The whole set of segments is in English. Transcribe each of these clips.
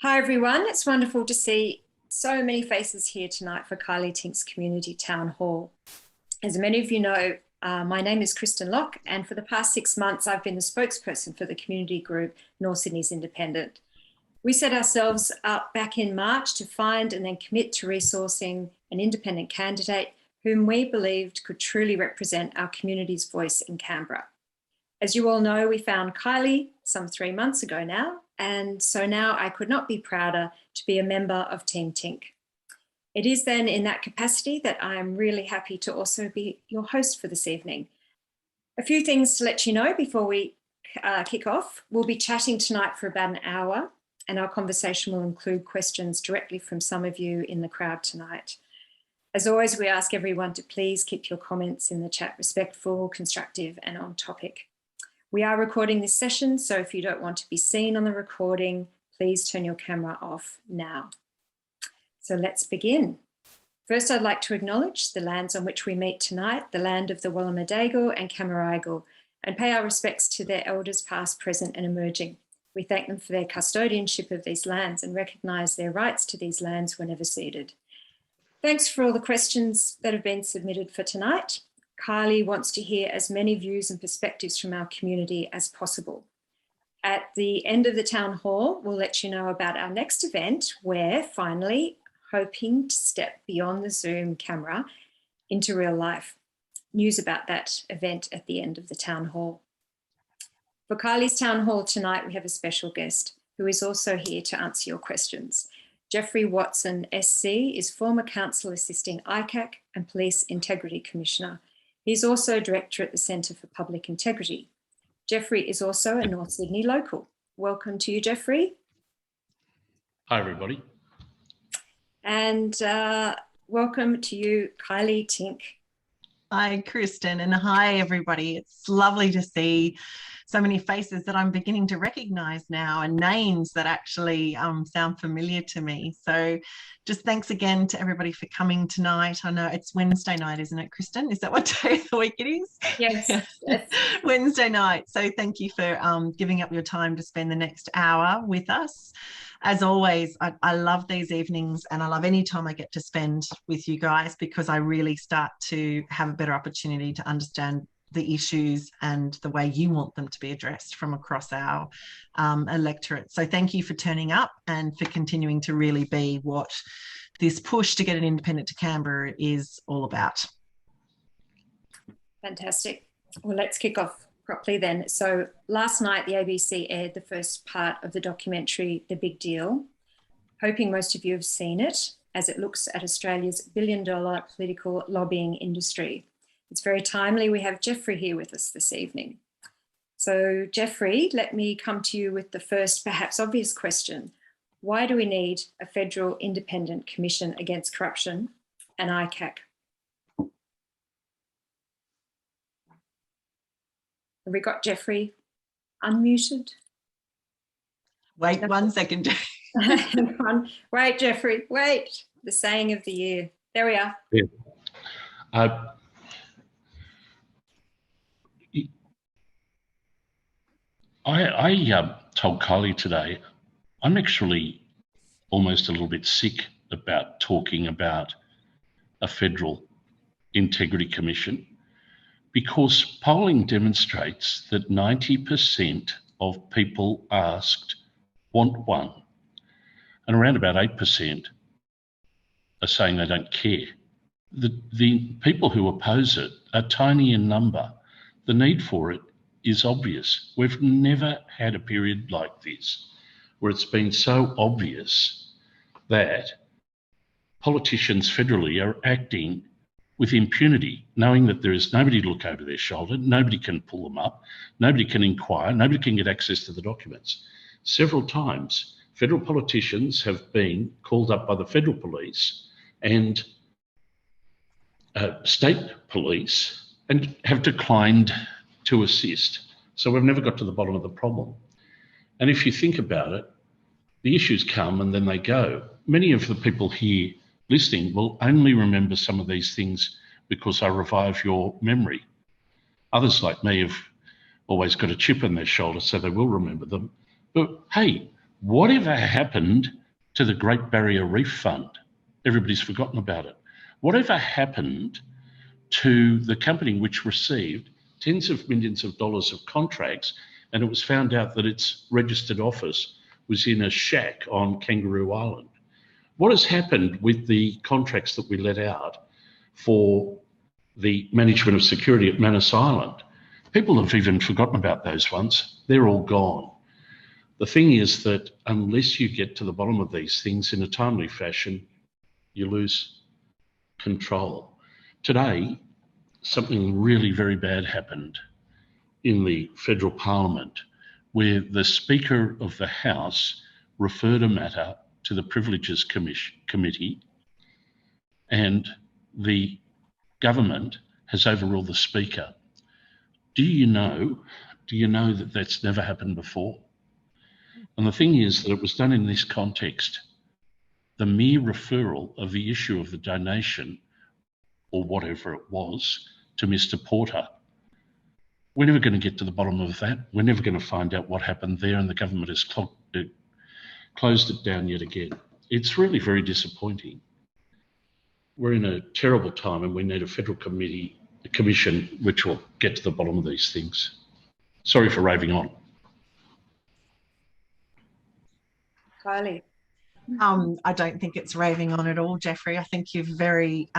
Hi everyone, it's wonderful to see so many faces here tonight for Kylea Tink's Community Town Hall. As many of you know, my name is Kristen Locke, and for the past 6 months I've been the spokesperson for the community group North Sydney's Independent. We set ourselves up back in March to find and then commit to resourcing an independent candidate whom we believed could truly represent our community's voice in Canberra. As you all know, we found Kylea some 3 months ago now, and so now I could not be prouder to be a member of Team Tink. It is then in that capacity that I am really happy to also be your host for this evening. A few things to let you know before we kick off. We'll be chatting tonight for about an hour, and our conversation will include questions directly from some of you in the crowd tonight. As always, we ask everyone to please keep your comments in the chat respectful, constructive, and on topic. We are recording this session, so if you don't want to be seen on the recording, please turn your camera off now. So let's begin. First, I'd like to acknowledge the lands on which we meet tonight, the land of the Wallumadyagal and Cammeraygal, and pay our respects to their elders past, present and emerging. We thank them for their custodianship of these lands and recognise their rights to these lands whenever ceded. Thanks for all the questions that have been submitted for tonight. Kylea wants to hear as many views and perspectives from our community as possible. At the end of the town hall, we'll let you know about our next event where, finally, hoping to step beyond the Zoom camera into real life. News about that event at the end of the town hall. For Kylea's town hall tonight, we have a special guest who is also here to answer your questions. Geoffrey Watson SC is former counsel assisting ICAC and Police Integrity Commissioner. He's also Director at the Centre for Public Integrity. Geoffrey is also a North Sydney local. Welcome to you, Geoffrey. Hi, everybody. And welcome to you, Kylea Tink. Hi, Kristen, and hi, everybody. It's lovely to see so many faces that I'm beginning to recognise now and names that actually sound familiar to me. So just thanks again to everybody for coming tonight. I know it's Wednesday night, isn't it, Kristen? Is that what day of the week it is? Yes. Yes. Wednesday night. So thank you for giving up your time to spend the next hour with us. As always, I love these evenings and I love any time I get to spend with you guys because I really start to have a better opportunity to understand the issues and the way you want them to be addressed from across our electorate. So thank you for turning up and for continuing to really be what this push to get an independent to Canberra is all about. Fantastic. Well, let's kick off properly then. So last night, the ABC aired the first part of the documentary, The Big Deal, hoping most of you have seen it as it looks at Australia's billion-dollar political lobbying industry. It's very timely we have Geoffrey here with us this evening. So Geoffrey, let me come to you with the first perhaps obvious question. Why do we need a federal independent commission against corruption and ICAC? Have we got Geoffrey unmuted? Wait 1 second. Wait, Geoffrey, wait. The saying of the year. There we are. Yeah. I told Kylea today, I'm actually almost a little bit sick about talking about a federal integrity commission because polling demonstrates that 90% of people asked want one, and around about 8% are saying they don't care. The people who oppose it are tiny in number. The need for it is obvious. We've never had a period like this where it's been so obvious that politicians federally are acting with impunity, knowing that there is nobody to look over their shoulder, nobody can pull them up, nobody can inquire, nobody can get access to the documents. Several times, federal politicians have been called up by the federal police and state police and have declined to assist. So we've never got to the bottom of the problem. And if you think about it, the issues come and then they go. Many of the people here listening will only remember some of these things because I revive your memory. Others like me have always got a chip on their shoulder, so they will remember them. But hey, Whatever happened to the Great Barrier Reef Fund? Everybody's forgotten about it. Whatever happened to the company which received tens of millions of dollars of contracts, and it was found out that its registered office was in a shack on Kangaroo Island? What has happened with the contracts that we let out for the management of security at Manus Island? People have even forgotten about those ones. They're all gone. The thing is that unless you get to the bottom of these things in a timely fashion, you lose control. Today, something really very bad happened in the federal parliament, where the Speaker of the House referred a matter to the Privileges Committee, and the government has overruled the Speaker. Do you know that that's never happened before? And the thing is that it was done in this context. The mere referral of the issue of the donation, or whatever it was, to Mr. Porter, we're never going to get to the bottom of that. We're never going to find out what happened there, and the government has closed it down yet again. It's really very disappointing. We're in a terrible time, and we need a federal commission which will get to the bottom of these things. Sorry for raving on. Kylie. I don't think it's raving on at all, Geoffrey. I think you've very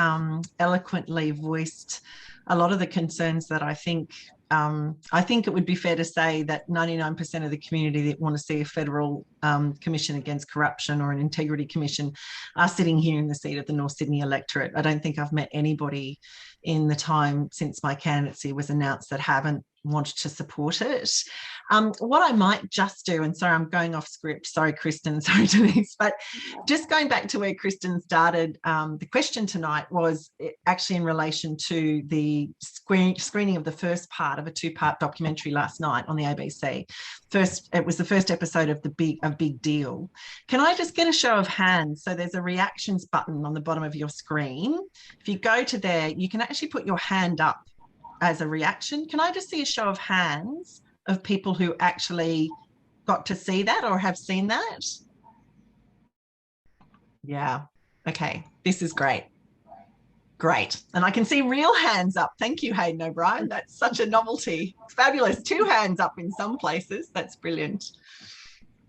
eloquently voiced a lot of the concerns that I think it would be fair to say that 99% of the community that want to see a federal commission against corruption or an integrity commission are sitting here in the seat of the North Sydney electorate. I don't think I've met anybody in the time since my candidacy was announced that haven't wanted to support it. What I might just do, and sorry, I'm going off script, sorry, Kristen, sorry Denise, but just going back to where Kristen started, the question tonight was actually in relation to the screening of the first part of a two-part documentary last night on the ABC. It was the first episode of Big Deal. Can I just get a show of hands? So there's a reactions button on the bottom of your screen. If you go to there, you can actually put your hand up as a reaction. Can I just see a show of hands of people who actually got to see that or have seen that? Yeah, okay, this is great. Great, and I can see real hands up. Thank you, Hayden O'Brien. That's such a novelty. Fabulous, 2 hands up in some places. That's brilliant.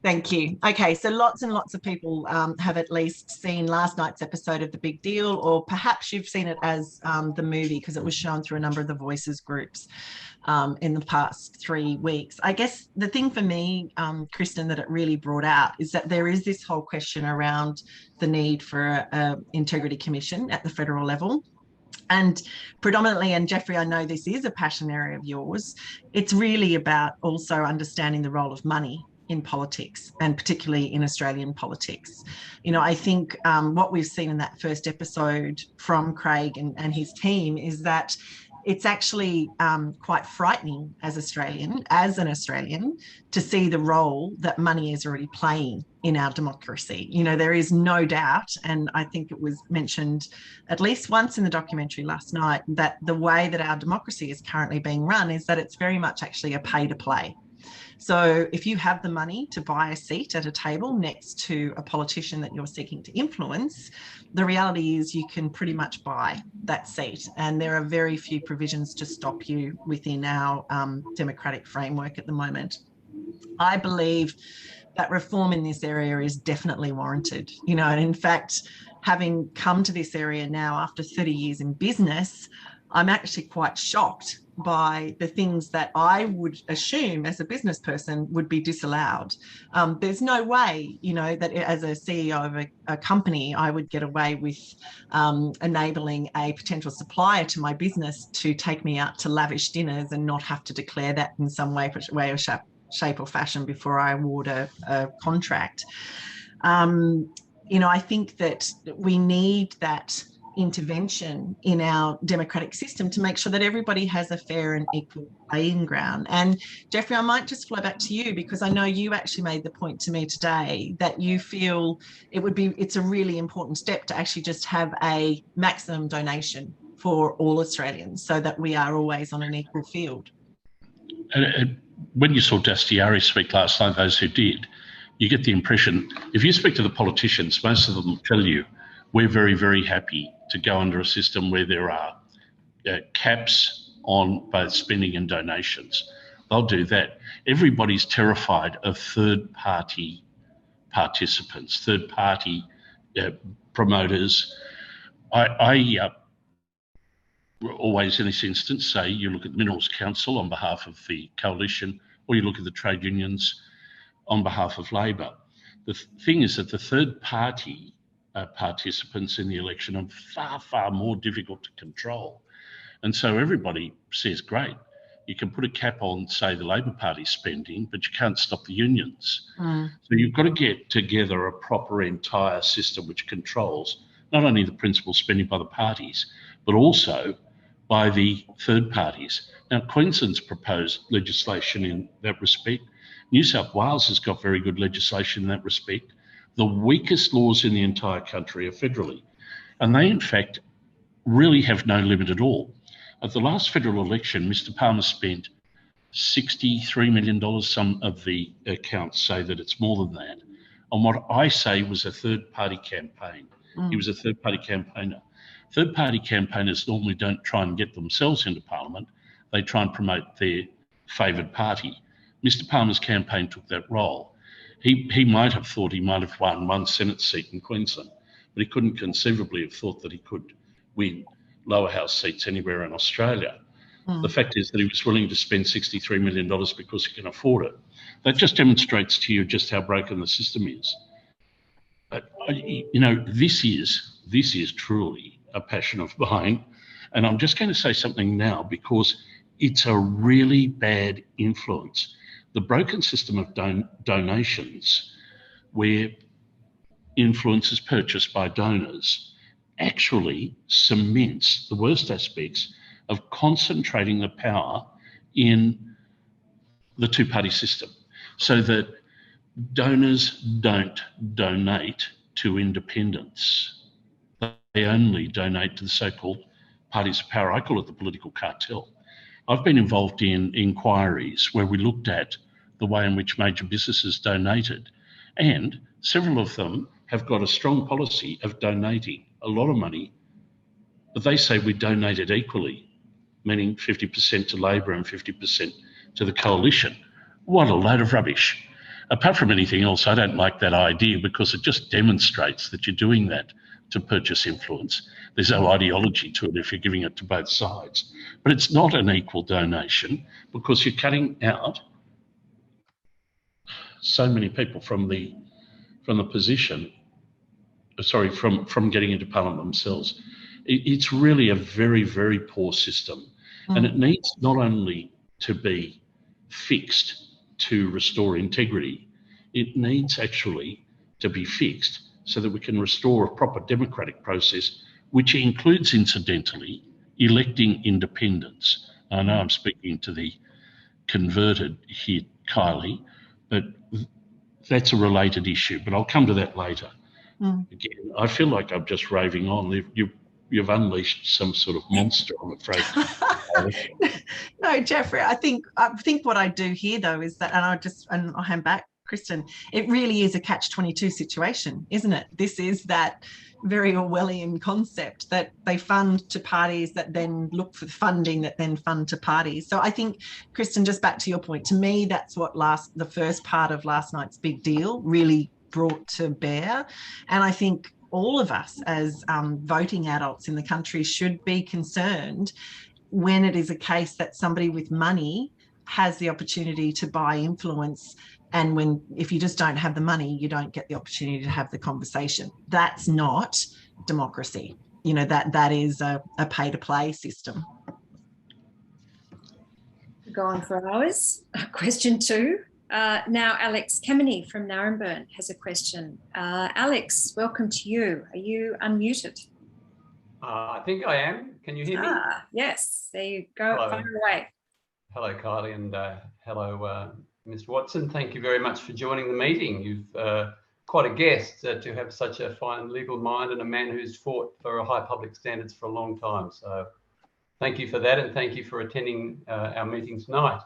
Thank you. Okay, so lots and lots of people have at least seen last night's episode of The Big Deal, or perhaps you've seen it as the movie because it was shown through a number of the Voices groups in the past 3 weeks. I guess the thing for me, Kristen, that it really brought out is that there is this whole question around the need for an integrity commission at the federal level. And predominantly, and Geoffrey, I know this is a passion area of yours, it's really about also understanding the role of money in politics, and particularly in Australian politics. You know, I think what we've seen in that first episode from Craig and his team is that it's actually quite frightening as an Australian to see the role that money is already playing in our democracy. You know, there is no doubt, and I think it was mentioned at least once in the documentary last night, that the way that our democracy is currently being run is that it's very much actually a pay to play. So if you have the money to buy a seat at a table next to a politician that you're seeking to influence, the reality is you can pretty much buy that seat. And there are very few provisions to stop you within our democratic framework at the moment. I believe that reform in this area is definitely warranted. You know, and in fact, having come to this area now after 30 years in business, I'm actually quite shocked by the things that I would assume as a business person would be disallowed. There's no way, you know, that as a CEO of a company, I would get away with enabling a potential supplier to my business to take me out to lavish dinners and not have to declare that in some way or shape or fashion before I award a contract. You know, I think that we need that intervention in our democratic system to make sure that everybody has a fair and equal playing ground. And Geoffrey, I might just flow back to you, because I know you actually made the point to me today that you feel it's a really important step to actually just have a maximum donation for all Australians so that we are always on an equal field. And when you saw Dastyari speak last night, those who did, you get the impression, if you speak to the politicians, most of them will tell you, we're very, very happy to go under a system where there are caps on both spending and donations. They'll do that. Everybody's terrified of third-party participants, third-party promoters. I always, in this instance, say you look at the Minerals Council on behalf of the coalition, or you look at the trade unions on behalf of Labor. The thing is that the third-party participants in the election are far, far more difficult to control. And so everybody says, great, you can put a cap on, say, the Labor Party spending, but you can't stop the unions. So you've got to get together a proper entire system which controls not only the principal spending by the parties, but also by the third parties. Now, Queensland's proposed legislation in that respect. New South Wales has got very good legislation in that respect. The weakest laws in the entire country are federally, and they, in fact, really have no limit at all. At the last federal election, Mr. Palmer spent $63 million. Some of the accounts say that it's more than that, on what I say was a third-party campaign. He was a third-party campaigner. Third-party campaigners normally don't try and get themselves into Parliament. They try and promote their favoured party. Mr. Palmer's campaign took that role. He might have thought he might have won one Senate seat in Queensland, but he couldn't conceivably have thought that he could win lower house seats anywhere in Australia. The fact is that he was willing to spend $63 million because he can afford it. That just demonstrates to you just how broken the system is. But, you know, this is truly a passion of mine. And I'm just going to say something now because it's a really bad influence. The broken system of donations, where influence is purchased by donors, actually cements the worst aspects of concentrating the power in the two-party system, so that donors don't donate to independents. They only donate to the so-called parties of power. I call it the political cartel. I've been involved in inquiries where we looked at the way in which major businesses donated, and several of them have got a strong policy of donating a lot of money, but they say we donate it equally, meaning 50% to Labor and 50% to the coalition. What a load of rubbish. Apart from anything else, I don't like that idea because it just demonstrates that you're doing that to purchase influence. There's no ideology to it if you're giving it to both sides. But it's not an equal donation because you're cutting out so many people from the position, from getting into Parliament themselves. It's really a very, very poor system. And it needs not only to be fixed to restore integrity, it needs actually to be fixed so that we can restore a proper democratic process, which includes, incidentally, electing independents. I know I'm speaking to the converted here, Kylie, but that's a related issue, but I'll come to that later. Again, I feel like I'm just raving on. You've unleashed some sort of monster, I'm afraid. No, Geoffrey, I think what I do here though is that, and I'll hand back, Kristen, it really is a catch-22 situation, isn't it? This is that very Orwellian concept that they fund to parties that then look for funding that then fund to parties. So I think, Kristen, just back to your point, to me, that's what the first part of last night's big deal really brought to bear. And I think all of us as voting adults in the country should be concerned when it is a case that somebody with money has the opportunity to buy influence, and if you just don't have the money, you don't get the opportunity to have the conversation. That's not democracy. You know, that is a pay-to-play system. Go on for hours. Question 2. Now, Alex Kemeny from Naremburn has a question. Alex, welcome to you. Are you unmuted? I think I am. Can you hear me? Yes, there you go. Hello. Fire away. Hello, Kylie, and hello, Mr. Watson. Thank you very much for joining the meeting. You've quite a guest to have such a fine legal mind and a man who's fought for high public standards for a long time. So thank you for that, and thank you for attending our meeting tonight.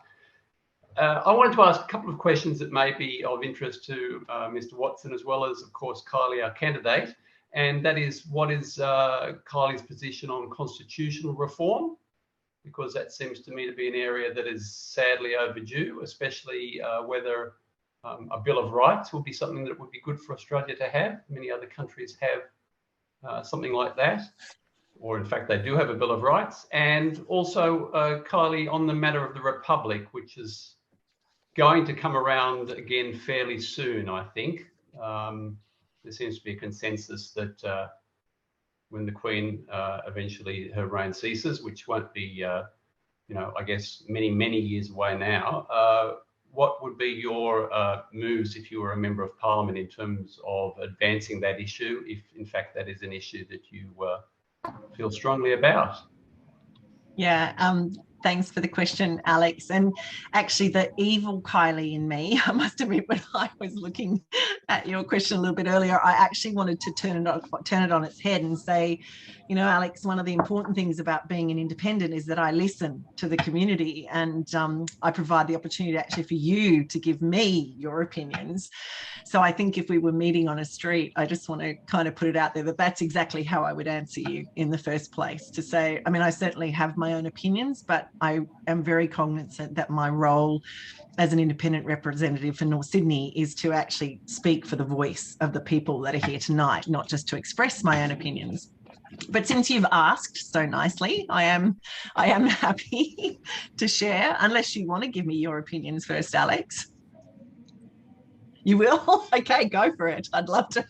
I wanted to ask a couple of questions that may be of interest to Mr. Watson, as well as, of course, Kylea, our candidate. And that is, what is Kylea's position on constitutional reform? Because that seems to me to be an area that is sadly overdue, especially whether a Bill of Rights will be something that would be good for Australia to have. Many other countries have something like that, or in fact, they do have a Bill of Rights. And also, Kylea, on the matter of the Republic, which is going to come around again fairly soon, I think. There seems to be a consensus that when the Queen eventually her reign ceases, which won't be, I guess many years away now, what would be your moves if you were a member of Parliament in terms of advancing that issue, if in fact that is an issue that you feel strongly about? Yeah, thanks for the question, Alex. And actually, the evil Kylea in me, I must admit, when I was looking at your question a little bit earlier, I actually wanted to turn it on its head and say, Alex, one of the important things about being an independent is that I listen to the community, and I provide the opportunity actually for you to give me your opinions. So I think if we were meeting on a street, I just want to kind of put it out there that that's exactly how I would answer you in the first place, to say, I mean, I certainly have my own opinions, but I am very cognizant that my role as an independent representative for North Sydney is to actually speak for the voice of the people that are here tonight, not just to express my own opinions. But since you've asked so nicely, I am happy to share, unless you want to give me your opinions first, Alex. You will? Okay, go for it. I'd love to.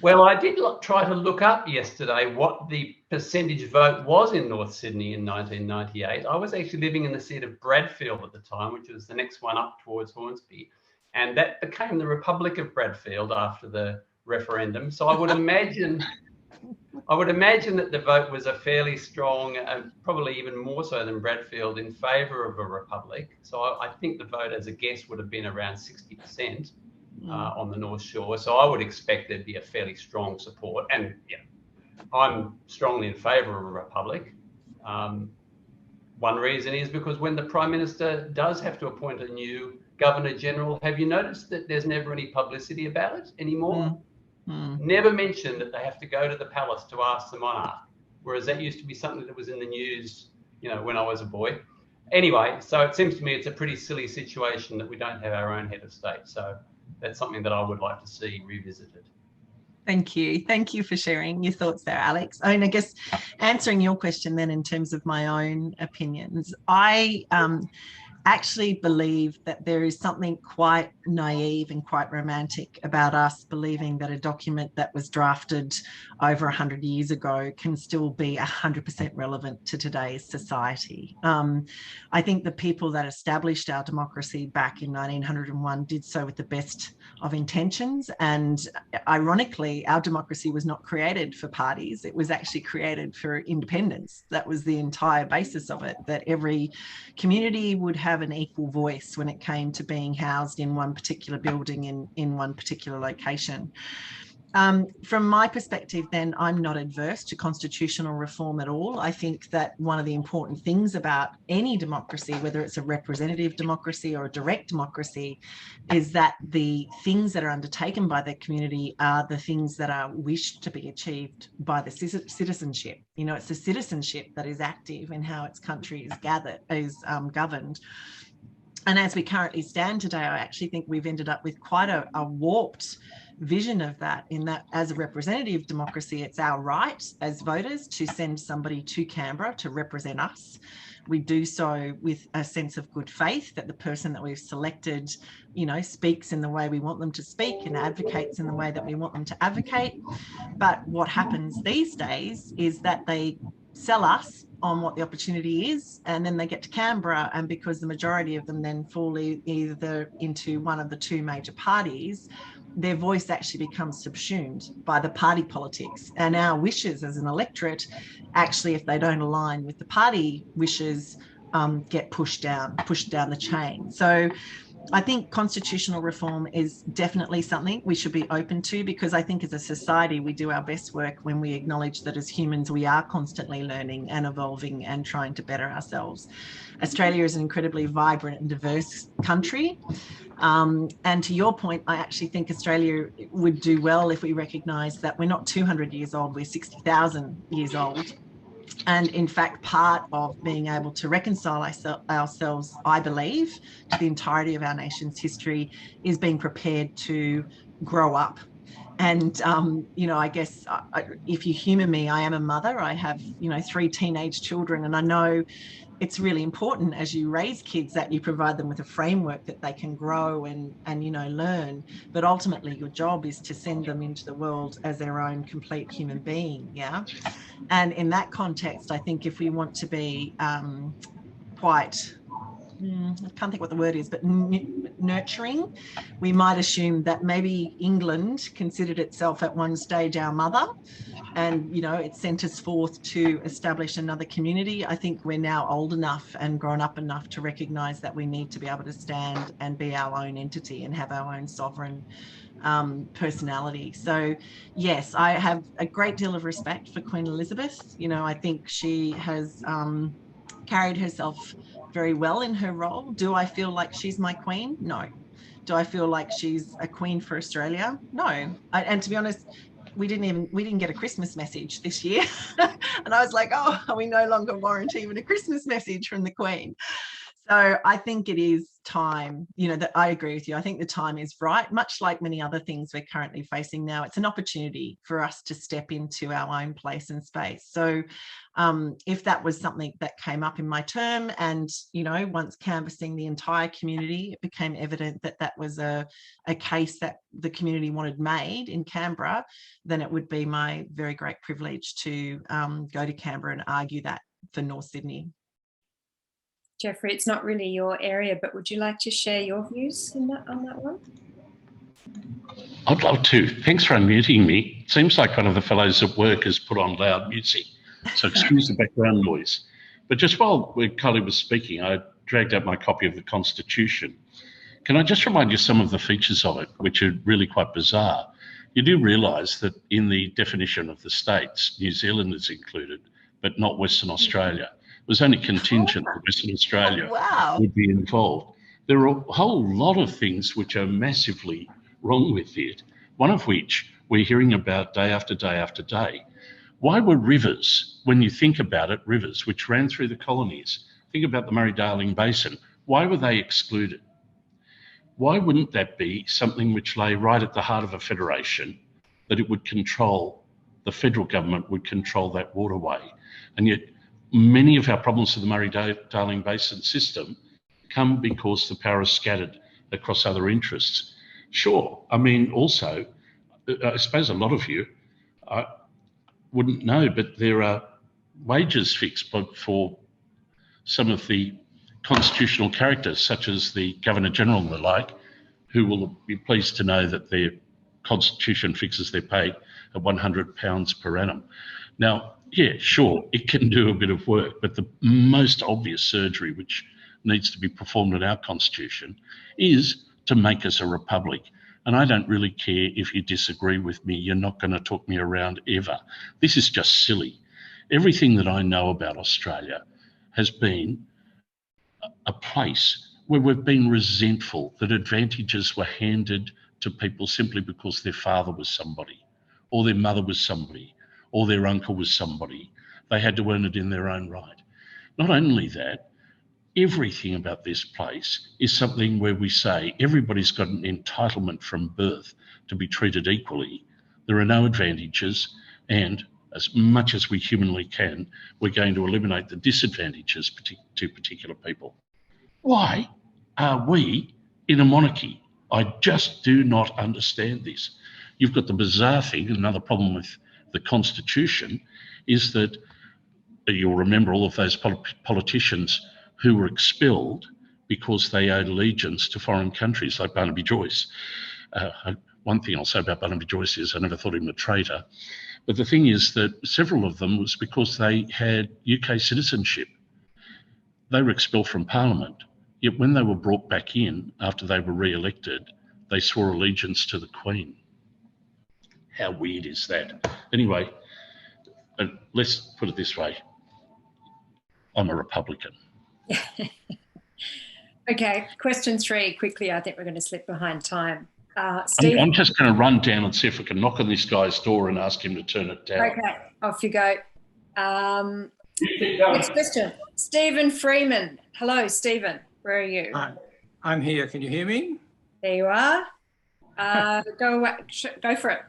Well, I did try to look up yesterday what the percentage vote was in North Sydney in 1998. I was actually living in the seat of Bradfield at the time, which was the next one up towards Hornsby. And that became the Republic of Bradfield after the referendum. So I would imagine that the vote was a fairly strong, probably even more so than Bradfield, in favour of a republic. So I think the vote, as a guess, would have been around 60% on the North Shore. So I would expect there'd be a fairly strong support. And yeah, I'm strongly in favour of a republic. One reason is because when the Prime Minister does have to appoint a new Governor-General, have you noticed that there's never any publicity about it anymore? Never mentioned that they have to go to the palace to ask the monarch, whereas that used to be something that was in the news, when I was a boy. Anyway, so it seems to me it's a pretty silly situation that we don't have our own head of state. So that's something that I would like to see revisited. Thank you. Thank you for sharing your thoughts there, Alex. I mean, I guess answering your question then in terms of my own opinions, I actually believe that there is something quite naive and quite romantic about us believing that a document that was drafted over 100 years ago can still be 100% relevant to today's society. I think the people that established our democracy back in 1901 did so with the best of intentions, and ironically, our democracy was not created for parties. It was actually created for independence. That was the entire basis of it, that every community would have an equal voice when it came to being housed in one particular building in one particular location. From my perspective, then, I'm not adverse to constitutional reform at all. I think that one of the important things about any democracy, whether it's a representative democracy or a direct democracy, is that the things that are undertaken by the community are the things that are wished to be achieved by the citizenship. It's the citizenship that is active in how its country is governed. And as we currently stand today, I actually think we've ended up with quite a warped vision of that, in that as a representative democracy, it's our right as voters to send somebody to Canberra to represent us. We do so with a sense of good faith that the person that we've selected, speaks in the way we want them to speak and advocates in the way that we want them to advocate. But what happens these days is that they sell us on what the opportunity is, and then they get to Canberra, and because the majority of them then fall either into one of the two major parties, their voice actually becomes subsumed by the party politics, and our wishes as an electorate, actually, if they don't align with the party wishes, get pushed down the chain. So I think constitutional reform is definitely something we should be open to, because I think as a society we do our best work when we acknowledge that as humans we are constantly learning and evolving and trying to better ourselves. Australia is an incredibly vibrant and diverse country. And to your point, I actually think Australia would do well if we recognise that we're not 200 years old, we're 60,000 years old. And in fact, part of being able to reconcile ourselves, I believe, to the entirety of our nation's history is being prepared to grow up. And, I guess if you humour me, I am a mother. I have, 3 teenage children, and I know it's really important as you raise kids that you provide them with a framework that they can grow and learn. But ultimately, your job is to send them into the world as their own complete human being. Yeah. And in that context, I think if we want to be quite, I can't think what the word is, but nurturing, we might assume that maybe England considered itself at one stage our mother, and it sent us forth to establish another community. I think we're now old enough and grown up enough to recognise that we need to be able to stand and be our own entity and have our own sovereign personality. So yes, I have a great deal of respect for Queen Elizabeth. I think she has carried herself very well in her role. Do I feel like she's my queen? No. Do I feel like she's a queen for Australia? No. And to be honest, we didn't get a Christmas message this year. And I was like, oh, we no longer warrant even a Christmas message from the Queen. So I think it is time, that I agree with you. I think the time is right, much like many other things we're currently facing now. It's an opportunity for us to step into our own place and space. So if that was something that came up in my term and, once canvassing the entire community, it became evident that that was a case that the community wanted made in Canberra, then it would be my very great privilege to go to Canberra and argue that for North Sydney. Geoffrey, it's not really your area, but would you like to share your views on that one? I'd love to. Thanks for unmuting me. It seems like one of the fellows at work has put on loud music, so excuse the background noise. But just while Kylea was speaking, I dragged out my copy of the Constitution. Can I just remind you some of the features of it, which are really quite bizarre? You do realise that in the definition of the states, New Zealand is included, but not Western Australia. It was only contingent that Western Australia would be involved. There are a whole lot of things which are massively wrong with it, one of which we're hearing about day after day after day. Why were rivers, when you think about it, rivers which ran through the colonies, think about the Murray-Darling Basin, why were they excluded? Why wouldn't that be something which lay right at the heart of a federation, that it would control, the federal government would control that waterway? And yet many of our problems with the Murray-Darling Basin system come because the power is scattered across other interests. Sure, I mean, also, I suppose a lot of you wouldn't know, but there are wages fixed for some of the constitutional characters, such as the Governor-General and the like, who will be pleased to know that their constitution fixes their pay at £100 per annum. Now, yeah, sure, it can do a bit of work, but the most obvious surgery which needs to be performed in our constitution is to make us a republic. And I don't really care if you disagree with me. You're not going to talk me around ever. This is just silly. Everything that I know about Australia has been a place where we've been resentful that advantages were handed to people simply because their father was somebody, or their mother was somebody, or their uncle was somebody. They had to earn it in their own right. Not only that, everything about this place is something where we say everybody's got an entitlement from birth to be treated equally. There are no advantages, and as much as we humanly can, we're going to eliminate the disadvantages to particular people. Why are we in a monarchy? I just do not understand this. You've got the bizarre thing, another problem with the Constitution is that you'll remember all of those politicians who were expelled because they owed allegiance to foreign countries, like Barnaby Joyce. One thing I'll say about Barnaby Joyce is I never thought him a traitor. But the thing is that several of them was because they had UK citizenship. They were expelled from Parliament. yet when they were brought back in after they were re-elected, they swore allegiance to the Queen. How weird is that? Anyway, let's put it this way. I'm a Republican. Okay, question 3, quickly. I think we're going to slip behind time. I'm just going to run down and see if I can knock on this guy's door and ask him to turn it down. Okay, off you go. Next question. Stephen Freeman. Hello, Stephen. Where are you? I'm here. Can you hear me? There you are. Go for it.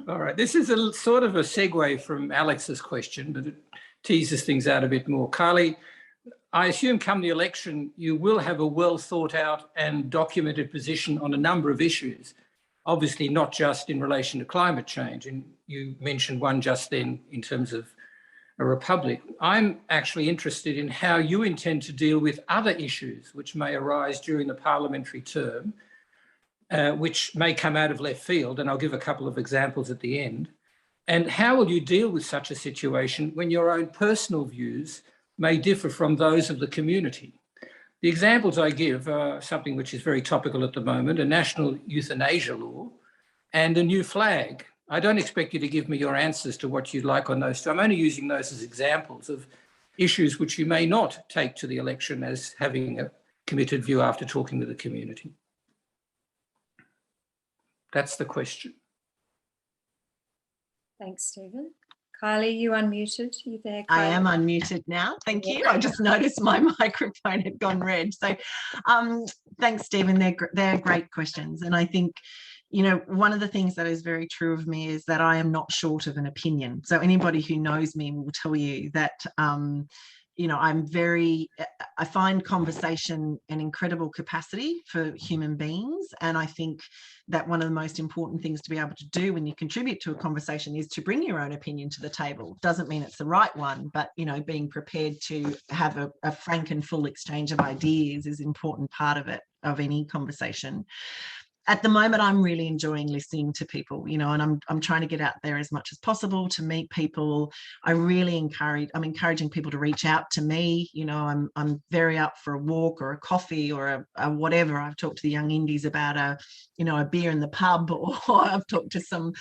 All right. This is a sort of a segue from Alex's question, but it teases things out a bit more. Kylie, I assume come the election, you will have a well thought out and documented position on a number of issues, obviously not just in relation to climate change. And you mentioned one just then in terms of a republic. I'm actually interested in how you intend to deal with other issues which may arise during the parliamentary term, which may come out of left field, and I'll give a couple of examples at the end. And how will you deal with such a situation when your own personal views may differ from those of the community? The examples I give are something which is very topical at the moment, a national euthanasia law and a new flag. I don't expect you to give me your answers to what you'd like on those two. I'm only using those as examples of issues which you may not take to the election as having a committed view after talking with the community. That's the question. Thanks, Stephen. Kylie, you unmuted. You there, Kylie? I am unmuted now. Thank you. I just noticed my microphone had gone red. So thanks, Stephen. They're great questions. And I think, you know, one of the things that is very true of me is that I am not short of an opinion. So anybody who knows me will tell you that, you know, I find conversation an incredible capacity for human beings. And I think that one of the most important things to be able to do when you contribute to a conversation is to bring your own opinion to the table. Doesn't mean it's the right one, but, you know, being prepared to have a frank and full exchange of ideas is an important part of it, of any conversation. At the moment, I'm really enjoying listening to people, you know, and I'm trying to get out there as much as possible to meet people. I'm encouraging people to reach out to me. You know, I'm very up for a walk or a coffee or a whatever. I've talked to the young Indies about a beer in the pub, or I've talked to some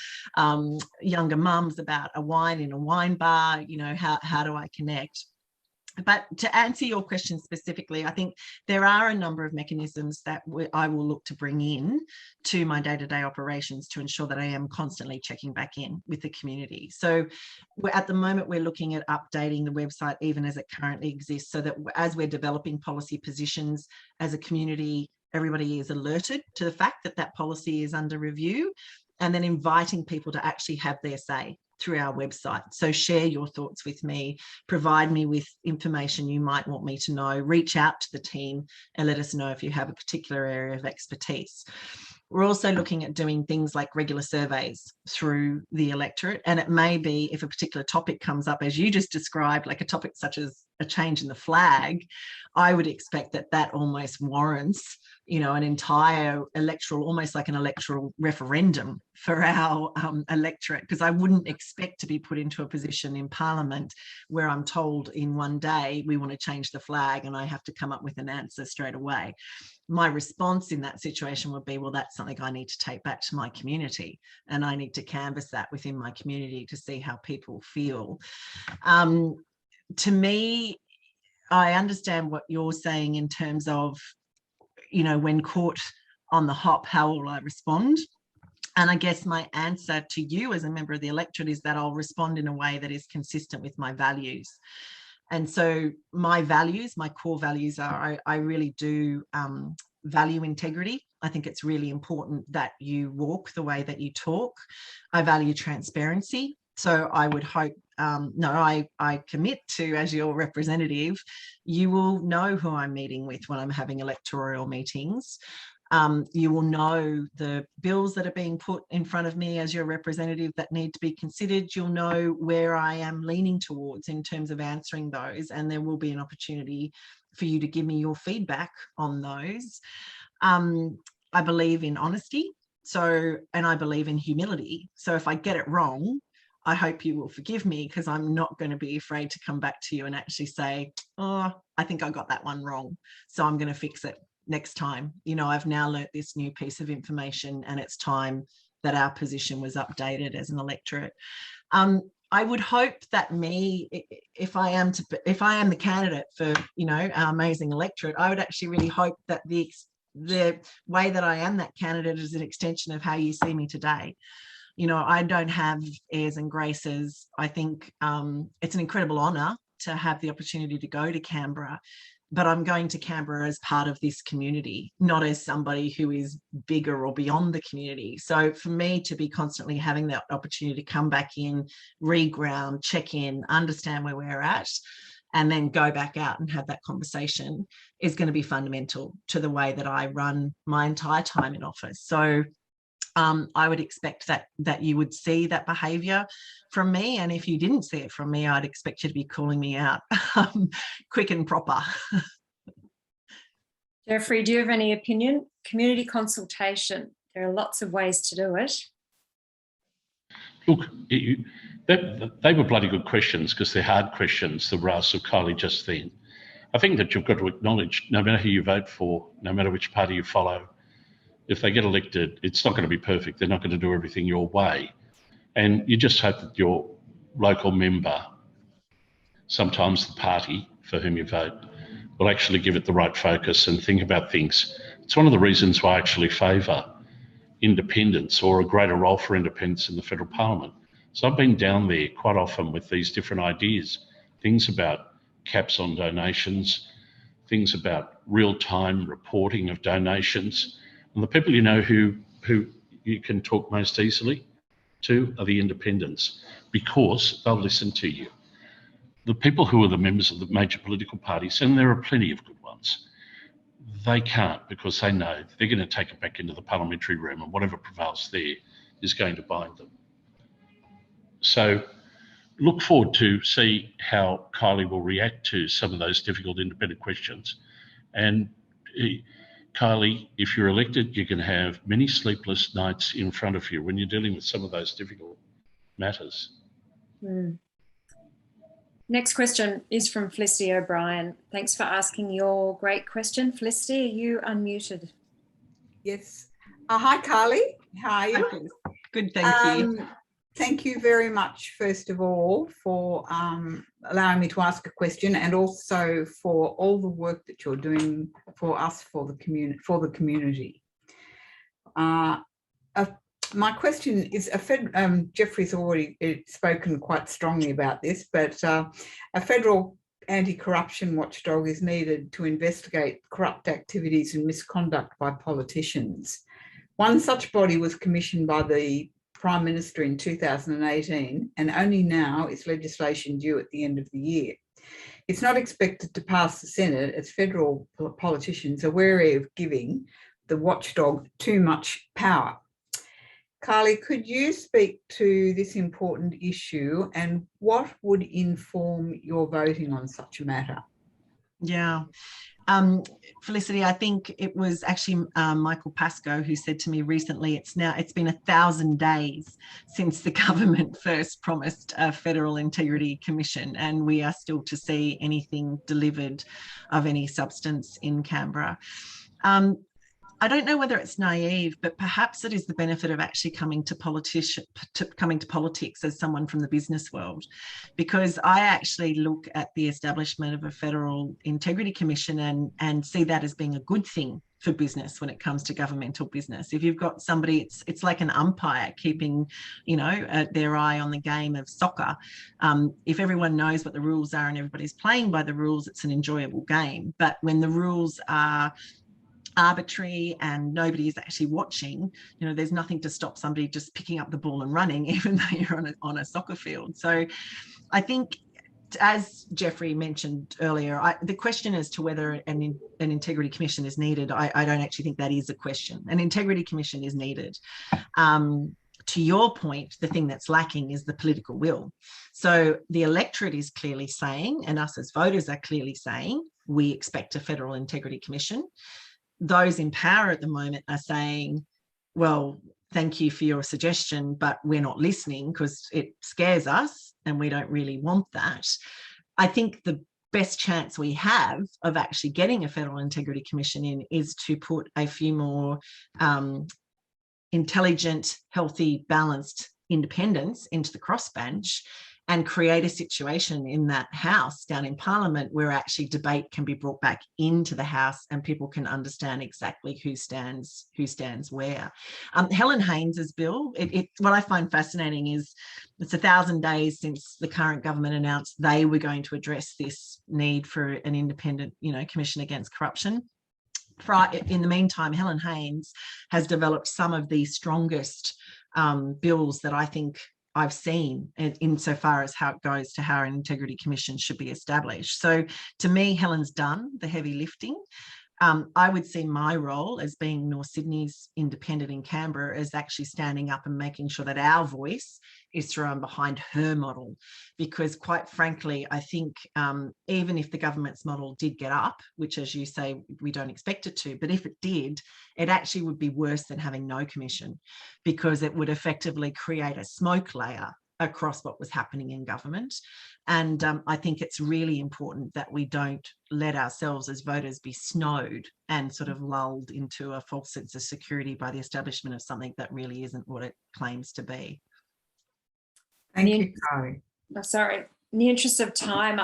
younger mums about a wine in a wine bar. You know, how do I connect? But to answer your question specifically, I think there are a number of mechanisms that I will look to bring in to my day-to-day operations to ensure that I am constantly checking back in with the community. So at the moment, we're looking at updating the website even as it currently exists, so that as we're developing policy positions as a community, everybody is alerted to the fact that that policy is under review, and then inviting people to actually have their say through our website. So share your thoughts with me, provide me with information you might want me to know, reach out to the team and let us know if you have a particular area of expertise. We're also looking at doing things like regular surveys through the electorate. And it may be, if a particular topic comes up, as you just described, like a topic such as a change in the flag, I would expect that almost warrants, you know, an entire electoral, almost like an electoral referendum for our electorate, because I wouldn't expect to be put into a position in Parliament where I'm told in one day we want to change the flag and I have to come up with an answer straight away. My response in that situation would be, well, that's something I need to take back to my community, and I need to canvass that within my community to see how people feel. To me, I understand what you're saying in terms of, you know, when caught on the hop, how will I respond? And I guess my answer to you as a member of the electorate is that I'll respond in a way that is consistent with my values. And so my values, my core values are, I really do value integrity. I think it's really important that you walk the way that you talk. I value transparency. So I would hope, I commit to, as your representative, you will know who I'm meeting with when I'm having electoral meetings. You will know the bills that are being put in front of me as your representative that need to be considered. You'll know where I am leaning towards in terms of answering those, and there will be an opportunity for you to give me your feedback on those. I believe in honesty, and I believe in humility. So if I get it wrong, I hope you will forgive me, because I'm not going to be afraid to come back to you and actually say, oh, I think I got that one wrong, so I'm going to fix it next time. You know, I've now learnt this new piece of information, and it's time that our position was updated as an electorate. I would hope that if I am the candidate for, you know, our amazing electorate, I would actually really hope that the way that I am that candidate is an extension of how you see me today. You know, I don't have airs and graces. I think it's an incredible honour to have the opportunity to go to Canberra, but I'm going to Canberra as part of this community, not as somebody who is bigger or beyond the community. So for me to be constantly having that opportunity to come back in, reground, check in, understand where we're at, and then go back out and have that conversation is going to be fundamental to the way that I run my entire time in office. So I would expect that you would see that behaviour from me, and if you didn't see it from me, I'd expect you to be calling me out quick and proper. Geoffrey, do you have any opinion? Community consultation, there are lots of ways to do it. Look, they were bloody good questions, because they're hard questions, the asked of Kylea just then. I think that you've got to acknowledge, no matter who you vote for, no matter which party you follow, if they get elected, it's not going to be perfect. They're not going to do everything your way. And you just hope that your local member, sometimes the party for whom you vote, will actually give it the right focus and think about things. It's one of the reasons why I actually favour independence, or a greater role for independence in the federal parliament. So I've been down there quite often with these different ideas, things about caps on donations, things about real-time reporting of donations. And the people you know who you can talk most easily to are the independents, because they'll listen to you. The people who are the members of the major political parties, and there are plenty of good ones, they can't, because they know they're going to take it back into the parliamentary room, and whatever prevails there is going to bind them. So look forward to see how Kylea will react to some of those difficult independent questions. And Kylea, if you're elected, you can have many sleepless nights in front of you when you're dealing with some of those difficult matters. Next question is from Felicity O'Brien. Thanks for asking your great question. Felicity, are you unmuted? Yes. Hi, Kylea. How are you? Good, thank you. Thank you very much, first of all, for allowing me to ask a question, and also for all the work that you're doing for us, for the community. My question is, Geoffrey's already spoken quite strongly about this, but a federal anti-corruption watchdog is needed to investigate corrupt activities and misconduct by politicians. One such body was commissioned by the Prime Minister in 2018, and only now is legislation due at the end of the year. It's not expected to pass the Senate, as federal politicians are wary of giving the watchdog too much power. Kylea, could you speak to this important issue, and what would inform your voting on such a matter? Yeah. Felicity, I think it was actually Michael Pascoe who said to me recently, it's been 1,000 days since the government first promised a Federal Integrity Commission, and we are still to see anything delivered of any substance in Canberra. I don't know whether it's naive, but perhaps it is the benefit of actually coming to politics as someone from the business world, because I actually look at the establishment of a Federal Integrity Commission and see that as being a good thing for business when it comes to governmental business. If you've got somebody, it's like an umpire keeping, their eye on the game of soccer. If everyone knows what the rules are and everybody's playing by the rules, it's an enjoyable game. But when the rules are arbitrary and nobody is actually watching, there's nothing to stop somebody just picking up the ball and running, even though you're on a soccer field. So I think, as Geoffrey mentioned earlier, the question as to whether an integrity commission is needed, I don't actually think that is a question. An integrity commission is needed. To your point, the thing that's lacking is the political will. So the electorate is clearly saying, and us as voters are clearly saying, we expect a Federal Integrity Commission. Those in power at the moment are saying, well, thank you for your suggestion, but we're not listening because it scares us and we don't really want that. I think the best chance we have of actually getting a Federal Integrity Commission in is to put a few more intelligent, healthy, balanced independents into the crossbench and create a situation in that house down in Parliament where actually debate can be brought back into the House and people can understand exactly who stands where. Helen Haynes's bill, what I find fascinating is it's 1,000 days since the current government announced they were going to address this need for an independent, commission against corruption. In the meantime, Helen Haynes has developed some of the strongest bills that I think I've seen insofar as how it goes to how an integrity commission should be established. So to me, Helen's done the heavy lifting. I would see my role as being North Sydney's independent in Canberra as actually standing up and making sure that our voice is thrown behind her model. Because quite frankly, I think even if the government's model did get up, which as you say, we don't expect it to, but if it did, it actually would be worse than having no commission because it would effectively create a smoke layer across what was happening in government. And I think it's really important that we don't let ourselves as voters be snowed and sort of lulled into a false sense of security by the establishment of something that really isn't what it claims to be. Thank you, Kylie. Sorry, in the interest of time,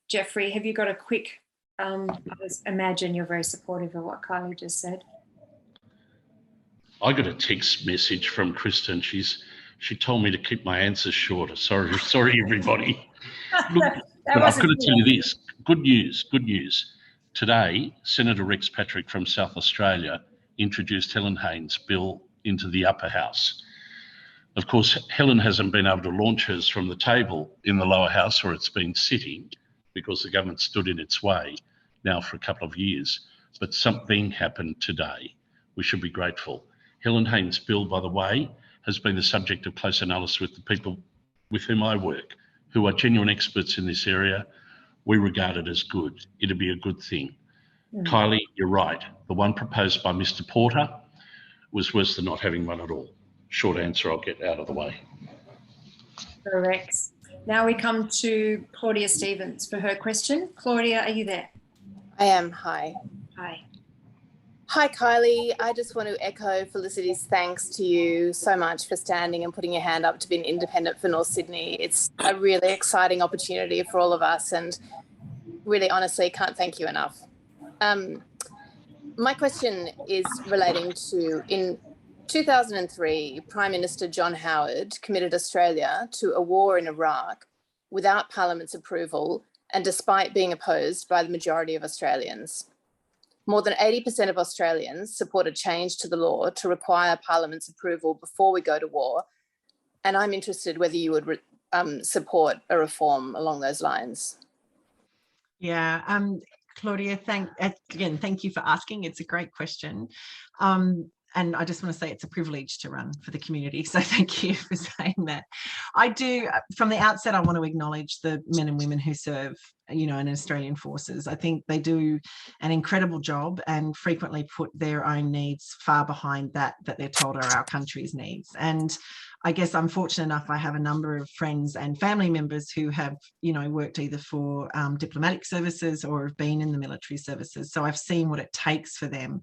Geoffrey, have you got a quick, I imagine you're very supportive of what Kylie just said. I got a text message from Kristen. She told me to keep my answers shorter. Sorry, everybody. Look, but I've got to tell you this. Good news. Today, Senator Rex Patrick from South Australia introduced Helen Haynes' bill into the upper house. Of course, Helen hasn't been able to launch hers from the table in the lower house where it's been sitting because the government stood in its way now for a couple of years. But something happened today. We should be grateful. Helen Haynes' bill, by the way, has been the subject of close analysis with the people with whom I work, who are genuine experts in this area. We regard it as good. It'd be a good thing. Kylie, you're right. The one proposed by Mr. Porter was worse than not having one at all. Short answer, I'll get out of the way. Correct. Now we come to Claudia Stevens for her question. Claudia, are you there? I am. Hi. Hi. Hi, Kylie. I just want to echo Felicity's thanks to you so much for standing and putting your hand up to be an independent for North Sydney. It's a really exciting opportunity for all of us and really, honestly, can't thank you enough. My question is relating to, in 2003, Prime Minister John Howard committed Australia to a war in Iraq without Parliament's approval and despite being opposed by the majority of Australians. More than 80% of Australians support a change to the law to require Parliament's approval before we go to war. And I'm interested whether you would support a reform along those lines. Yeah, Claudia, thank you for asking. It's a great question. And I just want to say it's a privilege to run for the community. So thank you for saying that. I do, from the outset, I want to acknowledge the men and women who serve, in Australian forces. I think they do an incredible job and frequently put their own needs far behind that they're told are our country's needs. And I guess I'm fortunate enough, I have a number of friends and family members who have, worked either for diplomatic services or have been in the military services. So I've seen what it takes for them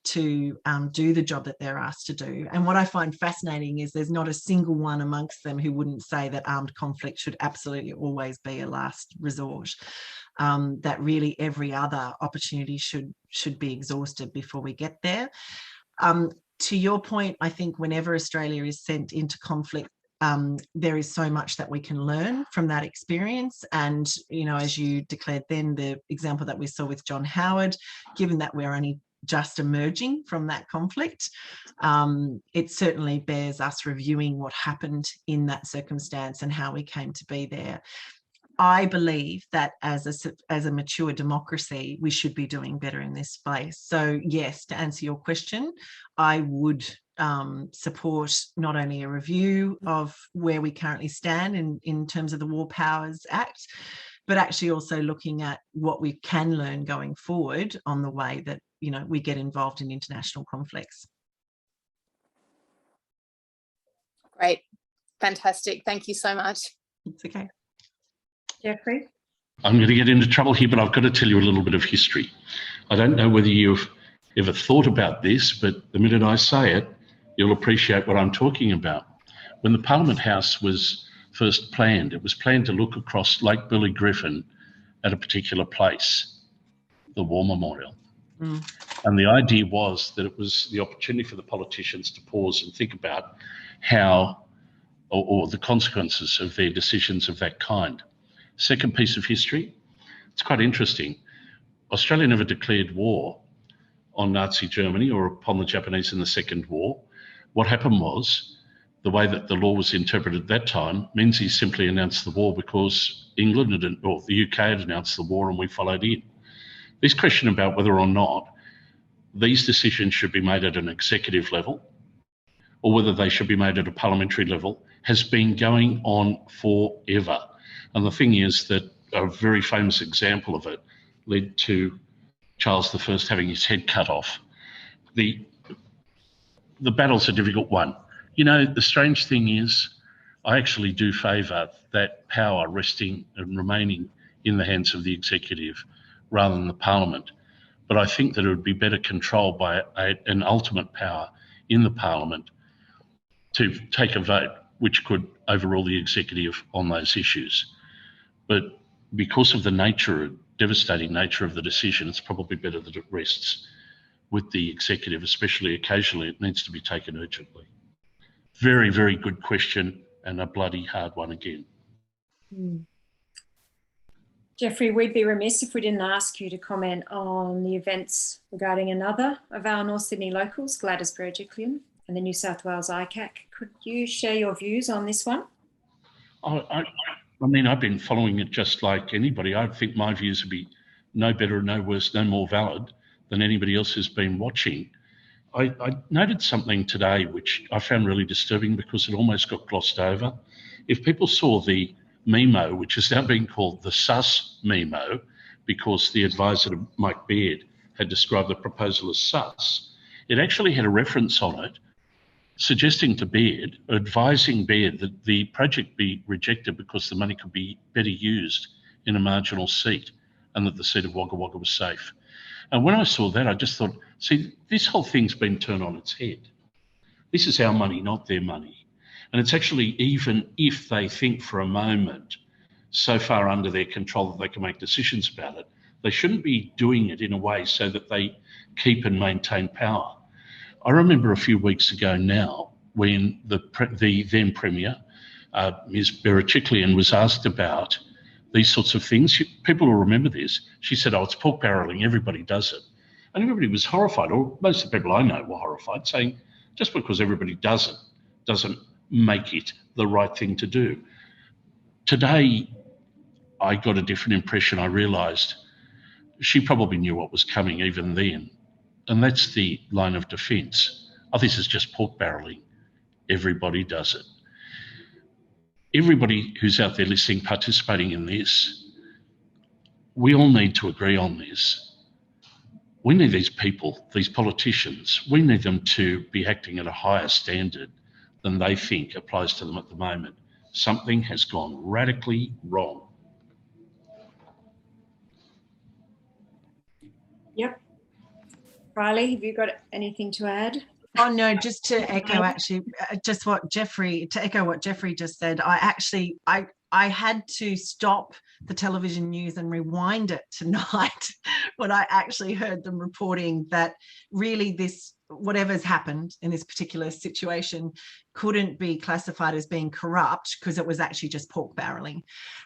to do the job that they're asked to do. And what I find fascinating is there's not a single one amongst them who wouldn't say that armed conflict should absolutely always be a last resort. That really every other opportunity should be exhausted before we get there. To your point, I think whenever Australia is sent into conflict, there is so much that we can learn from that experience. And, as you declared then, the example that we saw with John Howard, given that we're only just emerging from that conflict, it certainly bears us reviewing what happened in that circumstance and how we came to be there. I believe that as a mature democracy, we should be doing better in this space. So yes, to answer your question, I would support not only a review of where we currently stand in terms of the War Powers Act, but actually also looking at what we can learn going forward on the way that, we get involved in international conflicts. Great. Fantastic. Thank you so much. It's okay. Geoffrey? I'm going to get into trouble here, but I've got to tell you a little bit of history. I don't know whether you've ever thought about this, but the minute I say it, you'll appreciate what I'm talking about. When the Parliament House was first planned, it was planned to look across Lake Billy Griffin at a particular place, the War Memorial. And the idea was that it was the opportunity for the politicians to pause and think about how, or the consequences of their decisions of that kind. Second piece of history, it's quite interesting. Australia never declared war on Nazi Germany or upon the Japanese in the Second War. What happened was, the way that the law was interpreted at that time, Menzies simply announced the war because England or the UK had announced the war and we followed in. This question about whether or not these decisions should be made at an executive level or whether they should be made at a parliamentary level has been going on forever. And the thing is that a very famous example of it led to Charles I having his head cut off. The battle's a difficult one. You know, the strange thing is, I actually do favour that power resting and remaining in the hands of the executive rather than the parliament. But I think that it would be better controlled by an ultimate power in the parliament to take a vote which could overrule the executive on those issues. But because of the devastating nature of the decision, it's probably better that it rests with the executive, especially occasionally it needs to be taken urgently. Very, very good question and a bloody hard one again. Geoffrey, we'd be remiss if we didn't ask you to comment on the events regarding another of our North Sydney locals, Gladys Berejiklian, and the New South Wales ICAC. Could you share your views on this one? I mean, I've been following it just like anybody. I think my views would be no better, no worse, no more valid than anybody else who's been watching. I noted something today which I found really disturbing because it almost got glossed over. If people saw the memo, which is now being called the sus memo, because the advisor to Mike Baird had described the proposal as sus, it actually had a reference on it suggesting to Baird, advising Baird that the project be rejected because the money could be better used in a marginal seat and that the seat of Wagga Wagga was safe. And when I saw that, I just thought, see, this whole thing's been turned on its head. This is our money, not their money. And it's actually, even if they think for a moment so far under their control that they can make decisions about it, they shouldn't be doing it in a way so that they keep and maintain power. I remember a few weeks ago now when the then Premier, Ms. Berejiklian, was asked about these sorts of things. People will remember this. She said, oh, it's pork barrelling, everybody does it. And everybody was horrified, or most of the people I know were horrified, saying just because everybody does it doesn't make it the right thing to do. Today, I got a different impression. I realised she probably knew what was coming even then. And that's the line of defence. Oh, this is just pork barrelling. Everybody does it. Everybody who's out there listening, participating in this, we all need to agree on this. We need these people, these politicians, we need them to be acting at a higher standard than they think applies to them at the moment. Something has gone radically wrong. Yep. Riley, have you got anything to add? Oh no, just to echo actually, just what Geoffrey, to echo what Geoffrey just said, I had to stop the television news and rewind it tonight when I actually heard them reporting that really this, whatever's happened in this particular situation couldn't be classified as being corrupt because it was actually just pork barrelling.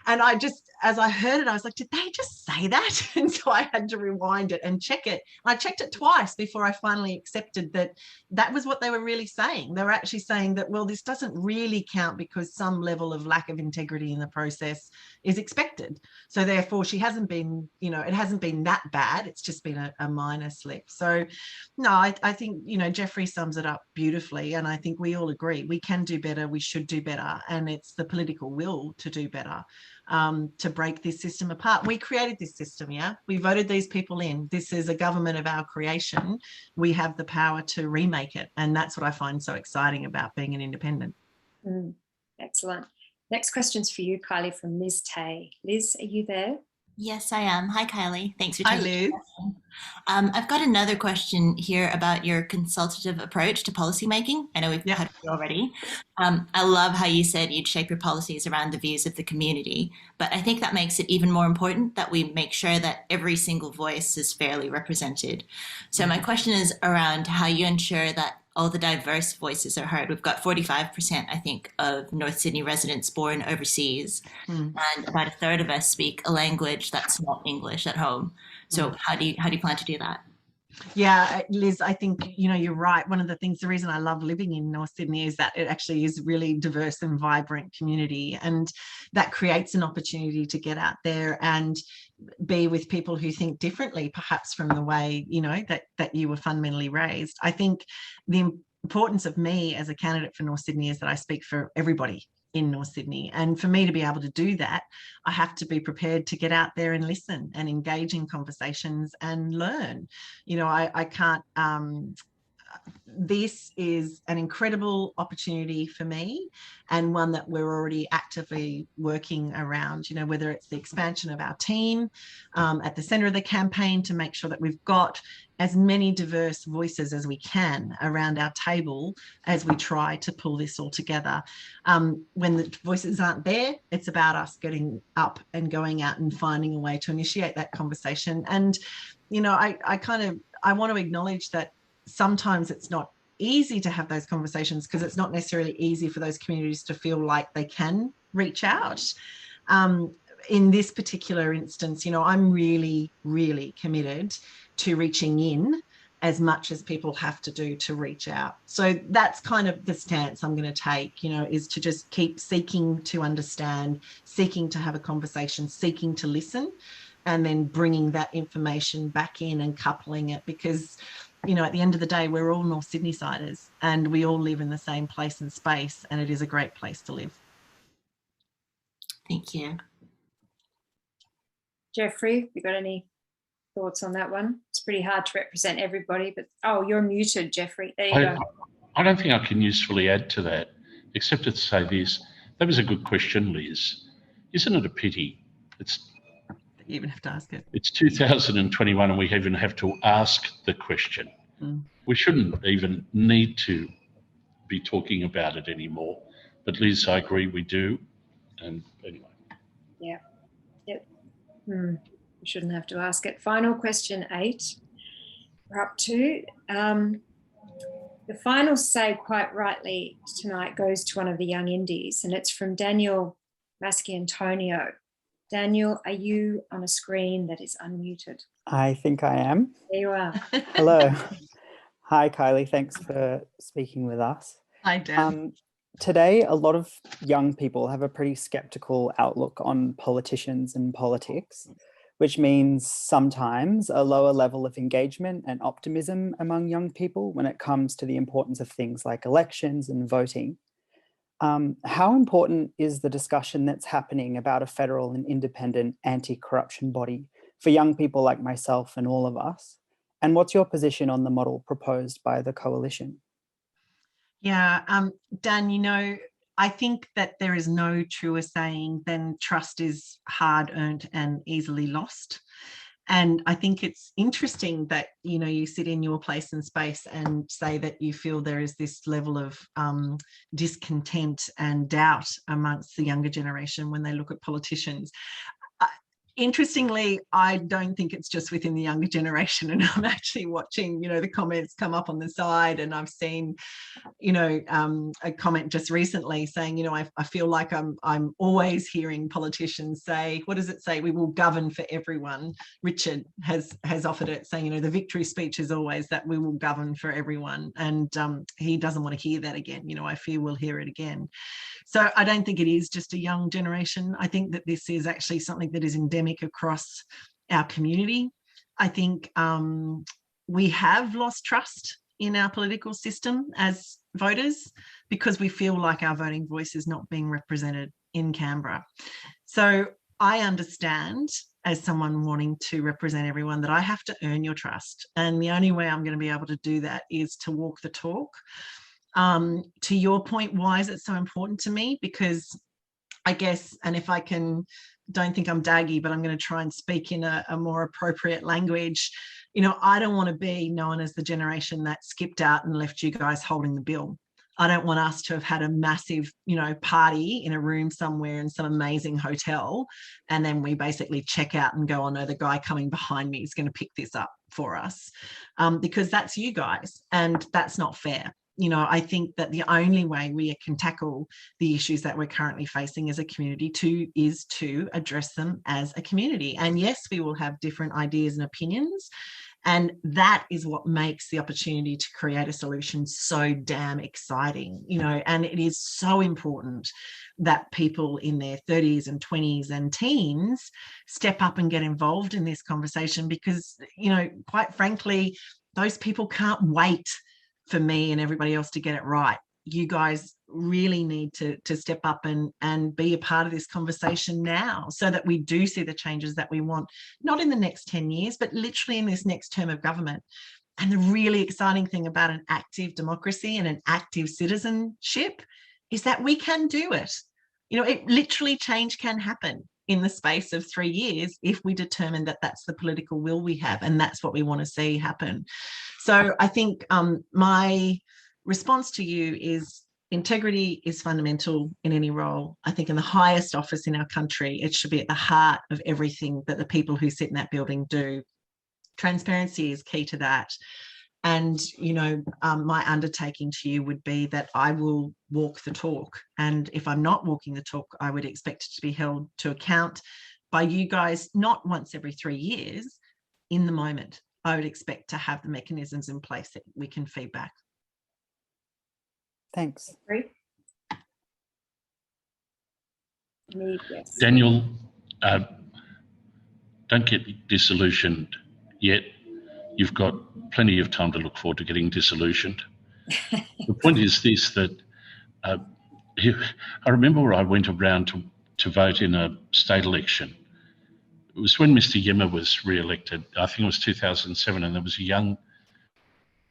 And I just, as I heard it, I was like, did they just say that? And so I had to rewind it and check it. I checked it twice before I finally accepted that that was what they were really saying. They were actually saying that, well, this doesn't really count because some level of lack of integrity in the process is expected. So therefore she hasn't been, you know, it hasn't been that bad. It's just been a minor slip. So no, I think, you know, Geoffrey sums it up beautifully. And I think we all agree we can do better, we should do better. And it's the political will to do better, to break this system apart. We created this system, yeah? We voted these people in. This is a government of our creation. We have the power to remake it. And that's what I find so exciting about being an independent. Excellent. Next question's for you, Kylie, from Liz Tay. Liz, are you there? Yes, I am. Hi, Kylie. Thanks for Hi, taking Liz. the question. I've got another question here about your consultative approach to policymaking. I know we've had it already. I love how you said you'd shape your policies around the views of the community, but I think that makes it even more important that we make sure that every single voice is fairly represented. So my question is around how you ensure that all the diverse voices are heard. We've got 45%, I think, of North Sydney residents born overseas, and about a third of us speak a language that's not English at home. So how do you plan to do that? Yeah, Liz, I think, you're right. One of the things, the reason I love living in North Sydney is that it actually is a really diverse and vibrant community, and that creates an opportunity to get out there and be with people who think differently, perhaps from the way, that you were fundamentally raised. I think the importance of me as a candidate for North Sydney is that I speak for everybody in North Sydney. And for me to be able to do that, I have to be prepared to get out there and listen and engage in conversations and learn. I can't, this is an incredible opportunity for me, and one that we're already actively working around, whether it's the expansion of our team at the centre of the campaign to make sure that we've got as many diverse voices as we can around our table as we try to pull this all together. When the voices aren't there, it's about us getting up and going out and finding a way to initiate that conversation. And, I want to acknowledge that sometimes it's not easy to have those conversations, because it's not necessarily easy for those communities to feel like they can reach out. In this particular instance, I'm really, really committed to reaching in as much as people have to do to reach out. So that's kind of the stance I'm going to take, is to just keep seeking to understand, seeking to have a conversation, seeking to listen, and then bringing that information back in and coupling it, because at the end of the day, we're all North Sydney-siders and we all live in the same place and space, and it is a great place to live. Thank you. Geoffrey, you got any thoughts on that one? It's pretty hard to represent everybody, but you're muted, Geoffrey. There you go. I don't think I can usefully add to that, except to say this. That was a good question, Liz. Isn't it a pity? You even have to ask it. It's 2021 and we even have to ask the question. We shouldn't even need to be talking about it anymore. But Liz, I agree, we do. And anyway. Yeah. Yep. We shouldn't have to ask it. Final question 8. We're up to. The final say, quite rightly tonight, goes to one of the young indies, and it's from Daniel Masciantonio. Daniel, are you on a screen that is unmuted? I think I am. There you are. Hello. Hi, Kylie. Thanks for speaking with us. Hi, Dan. Today, a lot of young people have a pretty skeptical outlook on politicians and politics, which means sometimes a lower level of engagement and optimism among young people when it comes to the importance of things like elections and voting. How important is the discussion that's happening about a federal and independent anti-corruption body for young people like myself and all of us? And what's your position on the model proposed by the coalition? Yeah, Dan, I think that there is no truer saying than trust is hard earned and easily lost. And I think it's interesting that, you sit in your place and space and say that you feel there is this level of discontent and doubt amongst the younger generation when they look at politicians. Interestingly, I don't think it's just within the younger generation, and I'm actually watching, the comments come up on the side, and I've seen, a comment just recently saying, I feel like I'm always hearing politicians say, what does it say? We will govern for everyone. Richard has offered it, saying, the victory speech is always that we will govern for everyone, and he doesn't want to hear that again. I fear we'll hear it again. So I don't think it is just a young generation. I think that this is actually something that is endemic across our community. I think we have lost trust in our political system as voters because we feel like our voting voice is not being represented in Canberra. So I understand, as someone wanting to represent everyone, that I have to earn your trust. And the only way I'm going to be able to do that is to walk the talk. To your point, why is it so important to me? Because I guess, and if I can, don't think I'm daggy, but I'm going to try and speak in a more appropriate language. You know, I don't want to be known as the generation that skipped out and left you guys holding the bill. I don't want us to have had a massive, you know, party in a room somewhere in some amazing hotel, and then we basically check out and go, oh no, the guy coming behind me is going to pick this up for us, because that's you guys, and that's not fair. You know, I think that the only way we can tackle the issues that we're currently facing as a community is to address them as a community. And yes, we will have different ideas and opinions. And that is what makes the opportunity to create a solution so damn exciting, you know, and it is so important that people in their 30s and 20s and teens step up and get involved in this conversation, because, you know, quite frankly, those people can't wait for me and everybody else to get it right. You guys really need to step up and be a part of this conversation now, so that we do see the changes that we want, not in the next 10 years, but literally in this next term of government. And the really exciting thing about an active democracy and an active citizenship is that we can do it. You know, it literally, change can happen in the space of 3 years if we determine that that's the political will we have, and that's what we want to see happen. So I think my response to you is integrity is fundamental in any role. I think in the highest office in our country, it should be at the heart of everything that the people who sit in that building do. Transparency is key to that. And, you know, my undertaking to you would be that I will walk the talk. And if I'm not walking the talk, I would expect it to be held to account by you guys, not once every 3 years, in the moment. I would expect to have the mechanisms in place that we can feedback. Thanks. Yes. Daniel, don't get disillusioned yet. You've got plenty of time to look forward to getting disillusioned. The point is this, that I remember where I went around to vote in a state election. It was when Mr. Yemmer was re-elected. I think it was 2007, and there was a young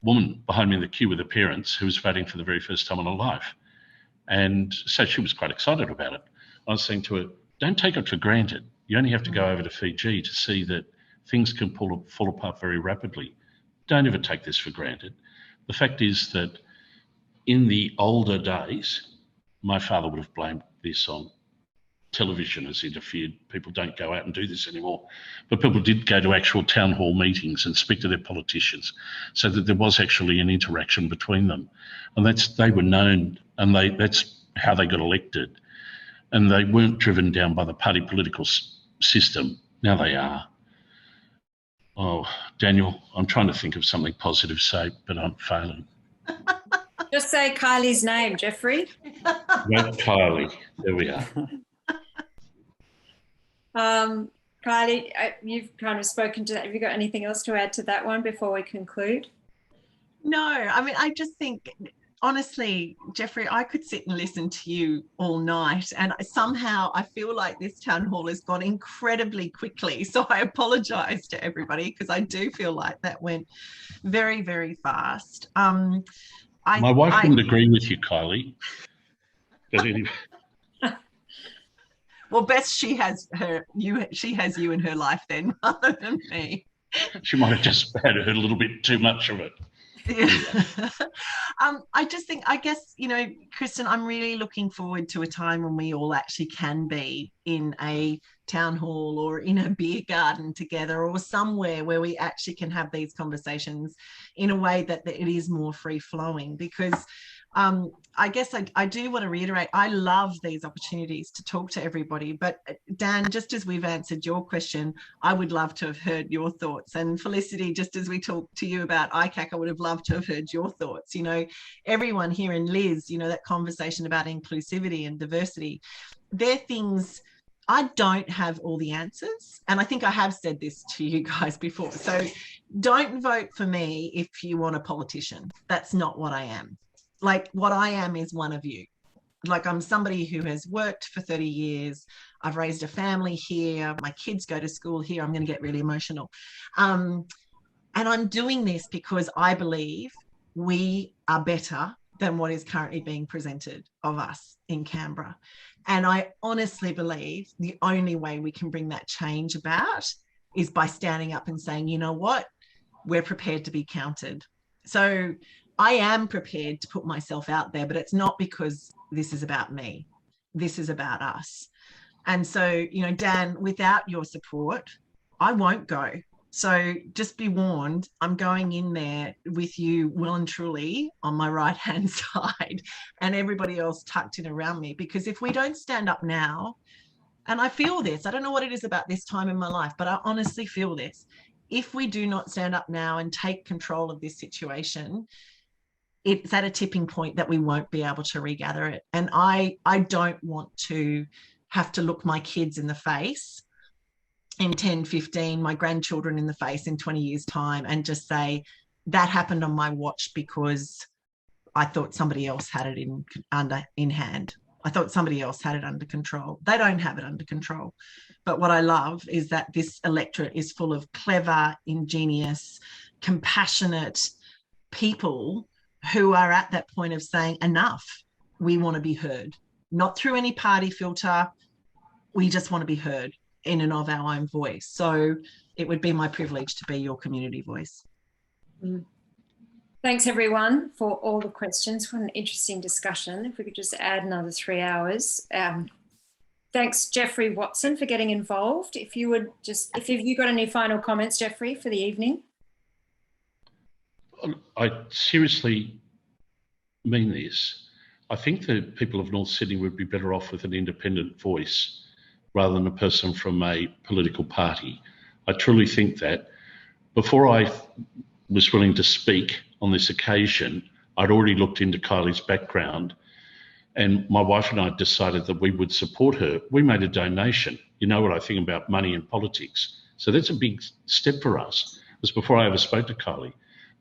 woman behind me in the queue with her parents who was voting for the very first time in her life. And so she was quite excited about it. I was saying to her, don't take it for granted. You only have to go over to Fiji to see that things can fall apart very rapidly. Don't ever take this for granted. The fact is that in the older days, my father would have blamed this on television has interfered. People don't go out and do this anymore. But people did go to actual town hall meetings and speak to their politicians, so that there was actually an interaction between them. And they were known, and that's how they got elected. And they weren't driven down by the party political system. Now they are. Oh, Daniel, I'm trying to think of something positive to say, but I'm failing. Just say Kylie's name, Geoffrey. Vote Kylie. There we are. Kylie, you've kind of spoken to that. Have you got anything else to add to that one before we conclude? No, I mean, I just think, honestly, Geoffrey, I could sit and listen to you all night, and somehow I feel like this town hall has gone incredibly quickly. So I apologise to everybody, because I do feel like that went very, very fast. My wife wouldn't agree with you, Kylie. But anyway. Well, best she has you in her life then, rather than me. She might have just had a little bit too much of it. Yeah. I just think, I guess, you know, Kristen, I'm really looking forward to a time when we all actually can be in a town hall or in a beer garden together, or somewhere where we actually can have these conversations in a way that it is more free flowing. Because I guess I do want to reiterate, I love these opportunities to talk to everybody. But Dan, just as we've answered your question, I would love to have heard your thoughts. And Felicity, just as we talked to you about ICAC, I would have loved to have heard your thoughts. You know, everyone here, in Liz, you know, that conversation about inclusivity and diversity, they're things. I don't have all the answers. And I think I have said this to you guys before. So don't vote for me if you want a politician. That's not what I am. Like, what I am is one of you. Like, I'm somebody who has worked for 30 years. I've raised a family here. My kids go to school here. I'm going to get really emotional. And I'm doing this because I believe we are better than what is currently being presented of us in Canberra. And I honestly believe the only way we can bring that change about is by standing up and saying, you know what, we're prepared to be counted. So I am prepared to put myself out there, but it's not because this is about me. This is about us. And so, you know, Dan, without your support, I won't go. So just be warned, I'm going in there with you well and truly on my right-hand side and everybody else tucked in around me. Because if we don't stand up now, and I feel this, I don't know what it is about this time in my life, but I honestly feel this. If we do not stand up now and take control of this situation, it's at a tipping point that we won't be able to regather it. And I don't want to have to look my kids in the face in 10, 15, my grandchildren in the face in 20 years' time and just say, that happened on my watch because I thought somebody else had it in hand. I thought somebody else had it under control. They don't have it under control. But what I love is that this electorate is full of clever, ingenious, compassionate people who are at that point of saying, enough, we want to be heard. Not through any party filter, we just want to be heard in and of our own voice. So it would be my privilege to be your community voice. Thanks everyone for all the questions. What an interesting discussion. If we could just add another 3 hours. Thanks Geoffrey Watson for getting involved. If you got any final comments, Geoffrey, for the evening? I seriously mean this. I think that people of North Sydney would be better off with an independent voice rather than a person from a political party. I truly think that. Before I was willing to speak on this occasion, I'd already looked into Kylie's background, and my wife and I decided that we would support her. We made a donation. You know what I think about money and politics. So that's a big step for us. It was before I ever spoke to Kylie.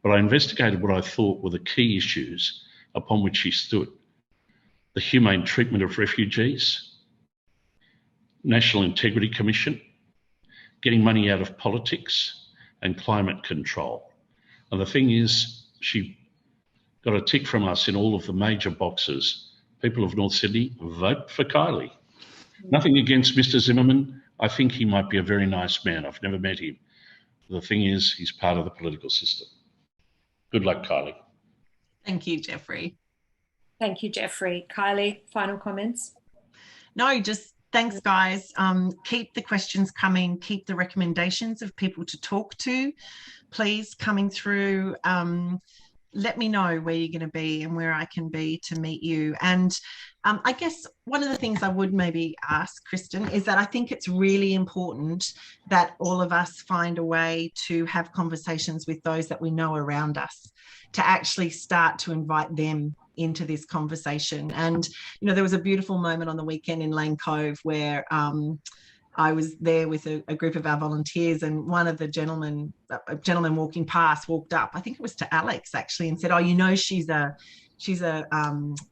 But I investigated what I thought were the key issues upon which she stood. The humane treatment of refugees, National Integrity Commission, getting money out of politics, and climate control. And the thing is, she got a tick from us in all of the major boxes. People of North Sydney, vote for Kylie. Nothing against Mr. Zimmerman. I think he might be a very nice man. I've never met him. The thing is, he's part of the political system. Good luck, Kylie. Thank you, Geoffrey. Thank you, Geoffrey. Kylie, final comments? No, just thanks, guys. Keep the questions coming. Keep the recommendations of people to talk to. Please, coming through. Let me know where you're going to be and where I can be to meet you. And I guess one of the things I would maybe ask, Kristen, is that I think it's really important that all of us find a way to have conversations with those that we know around us, to actually start to invite them into this conversation. And, you know, there was a beautiful moment on the weekend in Lane Cove where I was there with a group of our volunteers, and one of the gentlemen, a gentleman walking past, walked up, I think it was to Alex actually, and said, oh, you know, she's a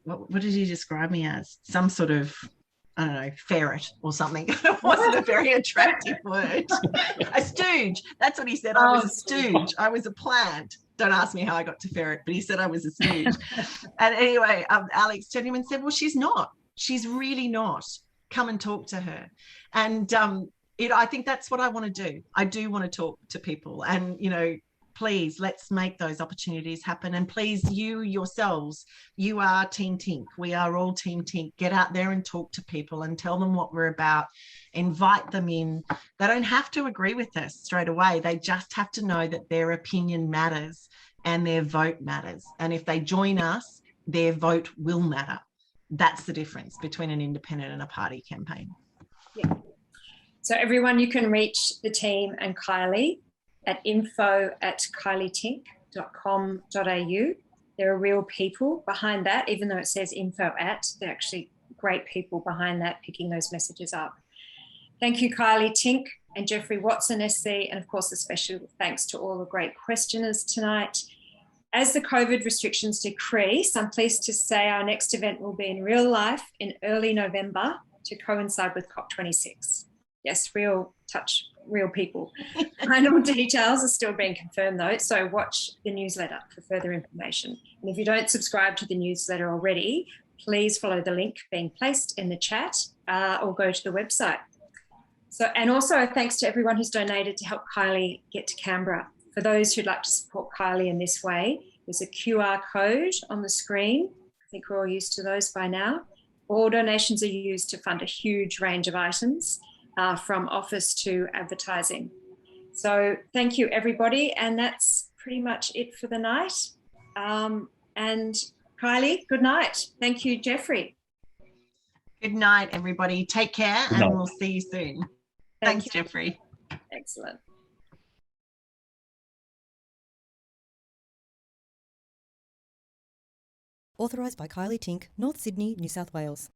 what did he describe me as? Some sort of, I don't know, ferret or something. It wasn't a very attractive word. A stooge. That's what he said. I was a stooge. I was a plant. Don't ask me how I got to ferret, but he said I was a stooge. And anyway, Alex turned to him and said, well, she's not. She's really not. Come and talk to her. And I think that's what I want to do. I do want to talk to people, and, you know, please, let's make those opportunities happen. And please, you yourselves, you are Team Tink. We are all Team Tink. Get out there and talk to people and tell them what we're about. Invite them in. They don't have to agree with us straight away. They just have to know that their opinion matters and their vote matters. And if they join us, their vote will matter. That's the difference between an independent and a party campaign. Yeah. So everyone, you can reach the team and Kylie at info@kylietink.com.au. There are real people behind that, even though it says info at, they're actually great people behind that, picking those messages up. Thank you, Kylea Tink and Geoffrey Watson SC, and of course, a special thanks to all the great questioners tonight. As the COVID restrictions decrease, I'm pleased to say our next event will be in real life in early November to coincide with COP26. Yes, real touch, real people. Final details are still being confirmed though, so watch the newsletter for further information. And if you don't subscribe to the newsletter already, please follow the link being placed in the chat or go to the website. So, and also thanks to everyone who's donated to help Kylea get to Canberra. For those who'd like to support Kylea in this way, there's a QR code on the screen. I think we're all used to those by now. All donations are used to fund a huge range of items, from office to advertising. So thank you, everybody. And that's pretty much it for the night. And Kylea, good night. Thank you, Geoffrey. Good night, everybody. Take care, and we'll see you soon. Thanks, Geoffrey. Excellent. Authorised by Kylea Tink, North Sydney, New South Wales.